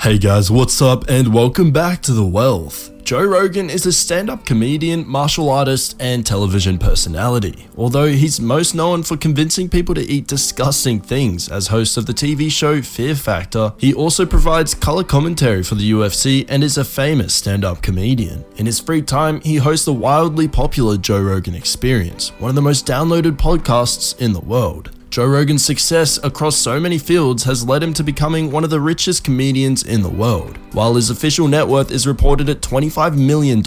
Hey guys, what's up and welcome back to The Wealth. Joe Rogan is a stand-up comedian, martial artist, and television personality. Although he's most known for convincing people to eat disgusting things as host of the TV show Fear Factor, he also provides color commentary for the UFC and is a famous stand-up comedian. In his free time, he hosts the wildly popular Joe Rogan Experience, one of the most downloaded podcasts in the world. Joe Rogan's success across so many fields has led him to becoming one of the richest comedians in the world. While his official net worth is reported at $25 million,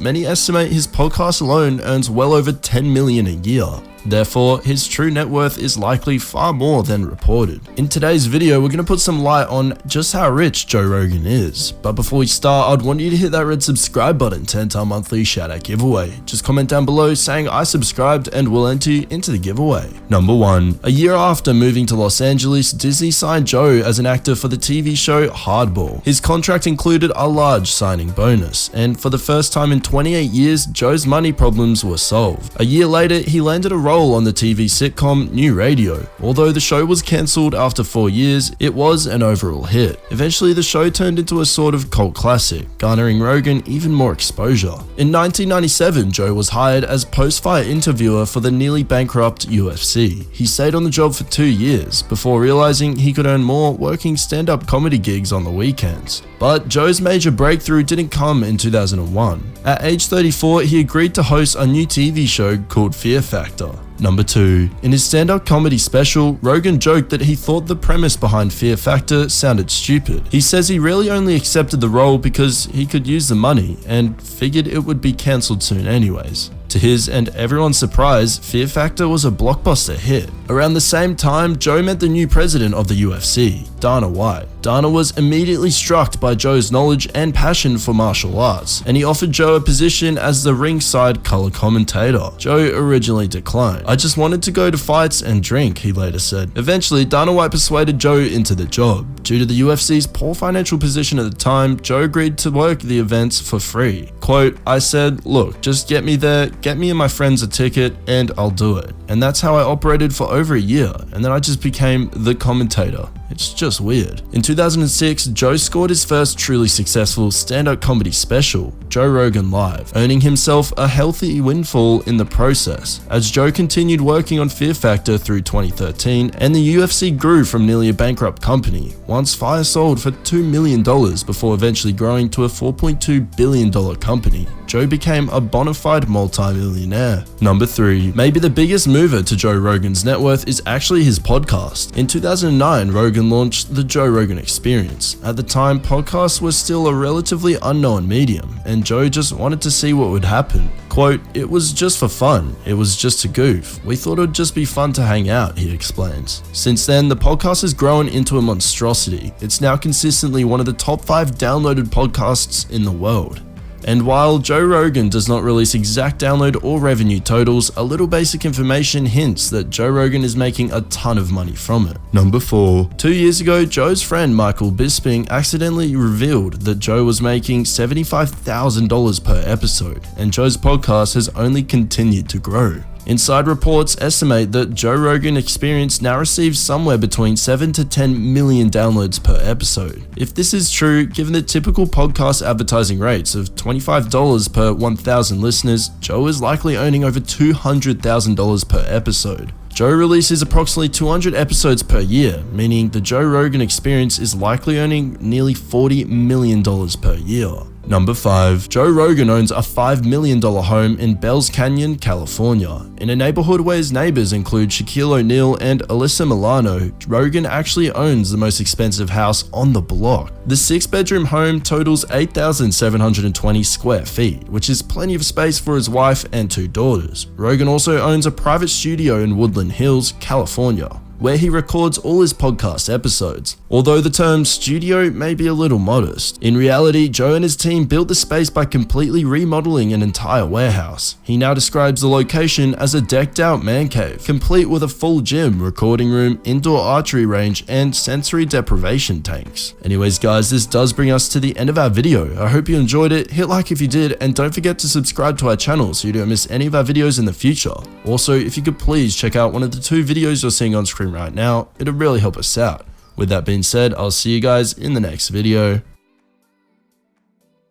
many estimate his podcast alone earns well over $10 million a year. Therefore, his true net worth is likely far more than reported. In today's video, we're going to put some light on just how rich Joe Rogan is. But before we start, I'd want you to hit that red subscribe button to enter our monthly shoutout giveaway. Just comment down below saying I subscribed and we'll enter you into the giveaway. Number 1. A year after moving to Los Angeles, Disney signed Joe as an actor for the TV show Hardball. His contract included a large signing bonus, and for the first time in 28 years, Joe's money problems were solved. A year later, he landed a role on the TV sitcom New Radio. Although the show was cancelled after 4 years, it was an overall hit. Eventually, the show turned into a sort of cult classic, garnering Rogan even more exposure. In 1997, Joe was hired as post-fight interviewer for the nearly bankrupt UFC. He stayed on the job for 2 years before realizing he could earn more working stand-up comedy gigs on the weekends. But Joe's major breakthrough didn't come in 2001. At age 34, he agreed to host a new TV show called Fear Factor. Number 2. In his stand-up comedy special, Rogan joked that he thought the premise behind Fear Factor sounded stupid. He says he really only accepted the role because he could use the money and figured it would be cancelled soon anyways. To his and everyone's surprise, Fear Factor was a blockbuster hit. Around the same time, Joe met the new president of the UFC, Dana White. Dana was immediately struck by Joe's knowledge and passion for martial arts, and he offered Joe a position as the ringside color commentator. Joe originally declined. "I just wanted to go to fights and drink," he later said. Eventually, Dana White persuaded Joe into the job. Due to the UFC's poor financial position at the time, Joe agreed to work the events for free. Quote, "I said, look, just get me there, get me and my friends a ticket, and I'll do it. And that's how I operated for over a year, and then I just became the commentator. It's just weird." In 2006, Joe scored his first truly successful stand-up comedy special, Joe Rogan Live, earning himself a healthy windfall in the process. As Joe continued working on Fear Factor through 2013, and the UFC grew from nearly a bankrupt company, once Fire sold for $2 million before eventually growing to a $4.2 billion company, Joe became a bona fide multi-millionaire. Number 3. Maybe the biggest mover to Joe Rogan's net worth is actually his podcast. In 2009, Rogan launched the Joe Rogan Experience. At the time, podcasts were still a relatively unknown medium, and Joe just wanted to see what would happen. Quote, "It was just for fun. It was just a goof. We thought it would just be fun to hang out," he explains. Since then, the podcast has grown into a monstrosity. It's now consistently one of the top 5 downloaded podcasts in the world. And while Joe Rogan does not release exact download or revenue totals, a little basic information hints that Joe Rogan is making a ton of money from it. Number 4. 2 years ago, Joe's friend Michael Bisping accidentally revealed that Joe was making $75,000 per episode, and Joe's podcast has only continued to grow. Inside reports estimate that Joe Rogan Experience now receives somewhere between 7 to 10 million downloads per episode. If this is true, given the typical podcast advertising rates of $25 per 1,000 listeners, Joe is likely earning over $200,000 per episode. Joe releases approximately 200 episodes per year, meaning the Joe Rogan Experience is likely earning nearly $40 million per year. Number 5. Joe Rogan owns a $5 million home in Bells Canyon, California. In a neighborhood where his neighbors include Shaquille O'Neal and Alyssa Milano, Rogan actually owns the most expensive house on the block. The 6-bedroom home totals 8,720 square feet, which is plenty of space for his wife and 2 daughters. Rogan also owns a private studio in Woodland Hills, California, where he records all his podcast episodes. Although the term studio may be a little modest, in reality, Joe and his team built the space by completely remodeling an entire warehouse. He now describes the location as a decked out man cave, complete with a full gym, recording room, indoor archery range, and sensory deprivation tanks. Anyways guys, this does bring us to the end of our video. I hope you enjoyed it, hit like if you did, and don't forget to subscribe to our channel so you don't miss any of our videos in the future. Also, if you could please check out one of the 2 videos you're seeing on screen right now, it'll really help us out. With that being said, I'll see you guys in the next video.